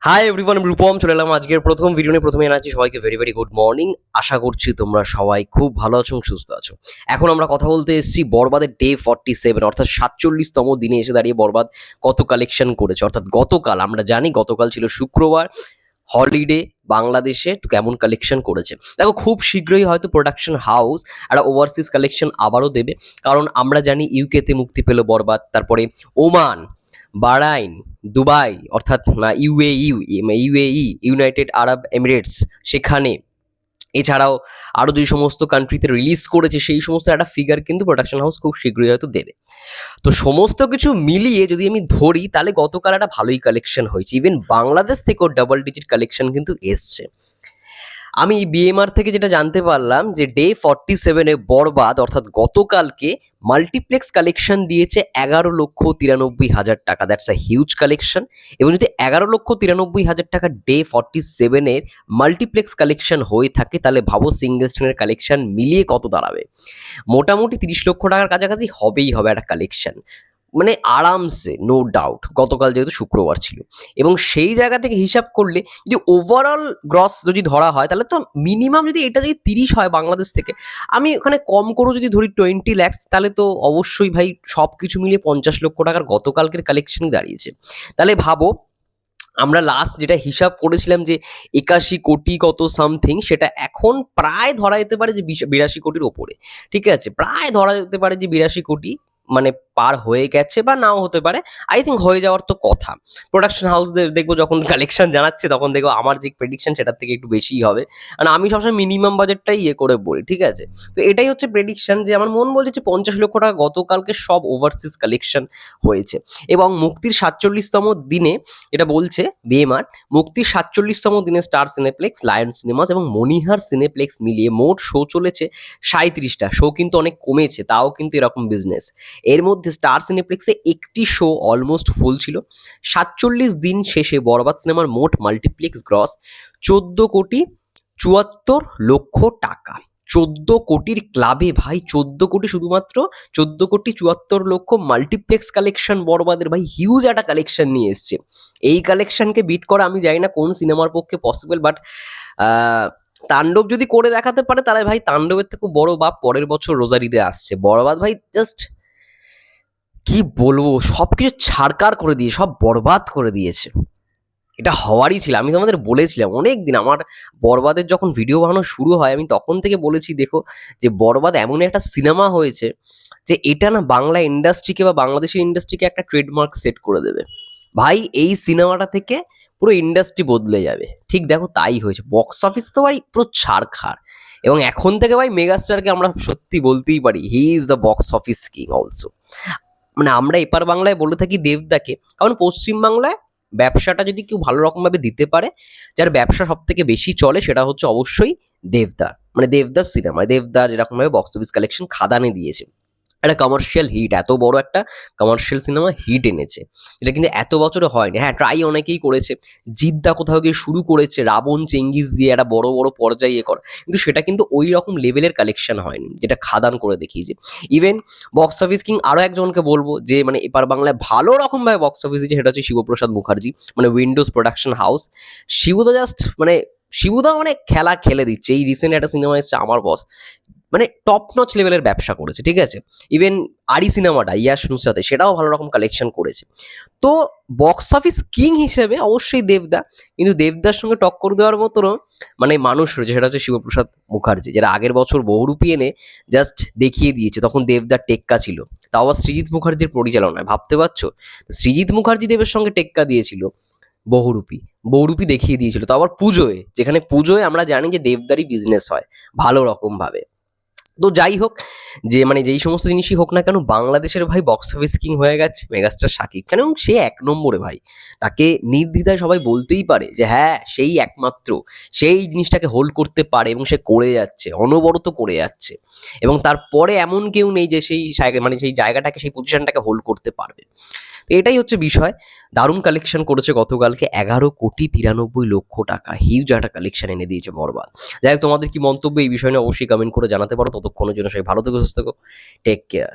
Hi everyone, আমি রূপম চলে এলাম আজকের প্রথম ভিডিও নিয়ে। প্রথমে জানাচ্ছি সবাইকে ভেরি ভেরি গুড মর্নিং। আশা করছি তোমরা সবাই খুব ভালো আছো এবং সুস্থ আছো। এখন আমরা কথা বলতে এসেছি বরবাদের ডে 47, অর্থাৎ 47তম দিনে এসে দাঁড়িয়ে বরবাদ কত কালেকশন করেছে। অর্থাৎ গতকাল আমরা জানি গতকাল ছিল শুক্রবার, হলিডে বাংলাদেশে, তো কেমন কালেকশন করেছে দেখো। খুব শীঘ্রই হয়তো প্রোডাকশন হাউস একটা ওভারসিজ কালেকশন আবারও দেবে, কারণ আমরা জানি ইউকেতে মুক্তি পেল বরবাদ, তারপরে ওমান, বাহরাইন, দুবাই অর্থাৎ ইউএই ইউনাইটেড আরব এমিরেটস, সেখানে এছাড়াও আরও যে সমস্ত কান্ট্রিতে রিলিজ করেছে সেই সমস্ত একটা ফিগার কিন্তু প্রোডাকশন হাউস খুব শীঘ্রই হয়তো দেবে। তো সমস্ত কিছু মিলিয়ে যদি আমি ধরি তাহলে গতকাল একটা ভালোই কালেকশন হয়েছে। ইভেন বাংলাদেশ থেকেও ডাবল ডিজিট কালেকশন কিন্তু এসছে। আমি বিএমআর থেকে যেটা জানতে পারলাম যে ডে 47-এ বরবাদ অর্থাৎ গতকালকে মাল্টিপ্লেক্স কালেকশন দিয়েছে 11,93,000 টাকা। That's a huge collection. এবং যদি 11,93,000 টাকা ডে 47-এর মাল্টিপ্লেক্স কালেকশন হয়ে থাকে তাহলে ভাবো সিঙ্গেল স্ক্রিনের কালেকশন মিলিয়ে কত দাঁড়াবে। মোটামুটি 30 লক্ষ টাকার কাছাকাছি হবেই হবে একটা কালেকশন, মানে আরামসে, নো ডাউট। গতকাল যেহেতু শুক্রবার ছিল, এবং সেই জায়গা থেকে হিসাব করলে যদি ওভারঅল গ্রস যদি ধরা হয় তাহলে তো মিনিমাম যদি এটা যদি 30 হয় বাংলাদেশ থেকে, আমি ওখানে কম করেও যদি ধরি 20 lakhs, তাহলে তো অবশ্যই ভাই সব কিছু মিলিয়ে 50 লক্ষ টাকার গতকালকের কালেকশন দাঁড়িয়েছে। তাহলে ভাবো আমরা লাস্ট যেটা হিসাব করেছিলাম যে 81 কোটি কত সামথিং, সেটা এখন প্রায় ধরা যেতে পারে যে 82 কোটির ওপরে। ঠিক আছে, প্রায় ধরা যেতে পারে যে 82 কোটি মানে পার হয়ে গেছে, বা নাও হতে পারে। আই থিঙ্ক হয়ে যাওয়ার তো কথা। প্রোডাকশন হাউস দেখবো যখন কালেকশন জানাচ্ছে তখন দেখবো আমার যে প্রেডিকশন সেটার থেকে একটু বেশিই হবে, কারণ আমি সবসময় মিনিমাম বাজেটটাই করে বলি। ঠিক আছে, তো এটাই হচ্ছে প্রেডিকশন যে আমার মন বলছে যে 50 লক্ষ টাকা গতকালকে সব ওভারসিজ কালেকশন হয়েছে। এবং মুক্তির 47তম দিনে এটা বলছে বিএমআর, মুক্তির 47তম দিনে স্টার সিনেপ্লেক্স, লায়ন সিনেমাস এবং মনিহার সিনেপ্লেক্স মিলিয়ে মোট শো চলেছে 37টা। শো কিন্তু অনেক কমেছে, তাও কিন্তু এরকম বিজনেস। এর মধ্যে স্টার সিনেপ্লেক্সে একটি শো অলমোস্ট ফুল ছিল। 47 দিন শেষে বরবাদ সিনেমার মোট মাল্টিপ্লেক্স গ্রস 14,74,00,000 টাকা। 14 কোটির ক্লাবে ভাই, 14 কোটি, শুধুমাত্র 14,74,00,000 মাল্টিপ্লেক্স কালেকশন বরবাদের। ভাই হিউজ একটা কালেকশন নিয়ে এসছে। এই কালেকশনকে বিট করা আমি জানি না কোন সিনেমার পক্ষে পসিবল, বাট তাণ্ডব যদি করে দেখাতে পারে তাহলে ভাই তাণ্ডবের থেকে বড় বাপ পরের বছর রোজার ঈদে আসছে। বরবাদ ভাই জাস্ট কি বলবো, সব কিছু ছাড়কার করে দিয়ে সব বরবাদ করে দিয়েছে। এটা হওয়ারই ছিল। আমি তোমাদের বলেছিলাম অনেক দিন, আমার বরবাদের যখন ভিডিও বানানো শুরু হয় আমি তখন থেকে বলেছি দেখো যে বরবাদ এমন একটা সিনেমা হয়েছে যে এটা না বাংলা ইন্ডাস্ট্রিকে বা বাংলাদেশের ইন্ডাস্ট্রিকে একটা ট্রেডমার্ক সেট করে দেবে। ভাই এই সিনেমাটা থেকে পুরো ইন্ডাস্ট্রি বদলে যাবে। ঠিক দেখো তাই হয়েছে। বক্স অফিস তো ভাই পুরো ছাড়খাড়। এবং এখন থেকে ভাই মেগাস্টারকে আমরা সত্যি বলতেই পারি he is the box office king also. মানে আমরা এপার বাংলায় বলে থাকি দেবদাকে, কারণ পশ্চিম বাংলায় ব্যবসাটা যদি কেউ ভালো রকমভাবে দিতে পারে, যার ব্যবসা সব থেকে বেশি চলে সেটা হচ্ছে অবশ্যই দেবদা। মানে দেবদার সিনেমা, দেবদা যেরকমভাবে বক্স অফিস কালেকশন খাদানে দিয়েছে, একটা কমার্শিয়াল হিট, এত বড় একটা কমার্শিয়াল সিনেমা হিট এনেছে, এটা কিন্তু এত বছরে হয়নি। হ্যাঁ, ট্রাই অনেকেই করেছে, জিদ্দা কোথাও গিয়ে শুরু করেছে রাবণ চেঙ্গিস দিয়ে একটা বড় বড় পর্যায়ে করা, কিন্তু সেটা কিন্তু ওই রকম লেভেলের কালেকশন হয়নি যেটা খাদান করে দেখিয়েছে। ইভেন বক্স অফিস কিং আরও একজনকে বলবো যে মানে এপার বাংলায় ভালো রকমভাবে বক্স অফিস দিয়েছে, সেটা হচ্ছে শিবপ্রসাদ মুখার্জি, মানে উইন্ডোজ প্রোডাকশন হাউস। শিবুদা জাস্ট মানে শিবুদা মানে খেলা খেলে দিচ্ছে। এই রিসেন্ট একটা সিনেমা এসেছে আমার বস, মানে টপ নচ লেভেলের ব্যবসা করেছে। ঠিক আছে, ইভেন আরি সিনেমাটা ইয়াশ নুসরাতে সেটাও ভালো রকম কালেকশন করেছে। তো বক্স অফিস কিং হিসেবে অবশ্যই দেবদা, কিন্তু দেবদার সঙ্গে টক্কর দেওয়ার মতনও মানে মানুষ রয়েছে, সেটা হচ্ছে শিবপ্রসাদ মুখার্জি, যেটা আগের বছর বহুরূপী এনে জাস্ট দেখিয়ে দিয়েছে। তখন দেবদার টেক্কা ছিল, তাও আবার সৃজিত মুখার্জির পরিচালনায়, ভাবতে পারছো? সৃজিত মুখার্জি দেবের সঙ্গে টেক্কা দিয়েছিল বহুরূপী, বহুরূপী দেখিয়ে দিয়েছিল, তো আবার পুজোয়, যেখানে পুজোয় আমরা জানি যে দেবদারই বিজনেস হয় ভালো রকম ভাবে। তো যাই হোক, যে মানে যেই সমস্ত জিনিসই হোক না কেন, বাংলাদেশের ভাই বক্স অফিস কিং হয়ে গেছে মেগাস্টার শাকিব খান, এবং সে এক নম্বরে ভাই। তাকে নির্দ্বিধায় সবাই বলতেই পারে যে হ্যাঁ সেই একমাত্র, সেই জিনিসটাকে হোল্ড করতে পারে, এবং সে করে যাচ্ছে, অনবরত করে যাচ্ছে। এবং তারপরে এমন কেউ নেই যে সেই মানে সেই জায়গাটাকে, সেই পজিশনটাকে হোল্ড করতে পারবে। তো এটাই হচ্ছে বিষয়। দারুণ কালেকশন করেছে গতকালকে, 11,93,00,000 টাকা, হিউজ একটা কালেকশন এনে দিয়েছে বরবাদ। যাই হোক, তোমাদের কি মন্তব্য এই বিষয় নিয়ে অবশ্যই কমেন্ট করে জানাতে পারো। ততক্ষণের জন্য সবাই ভালো থেকো, সুস্থ থেকো, টেক কেয়ার।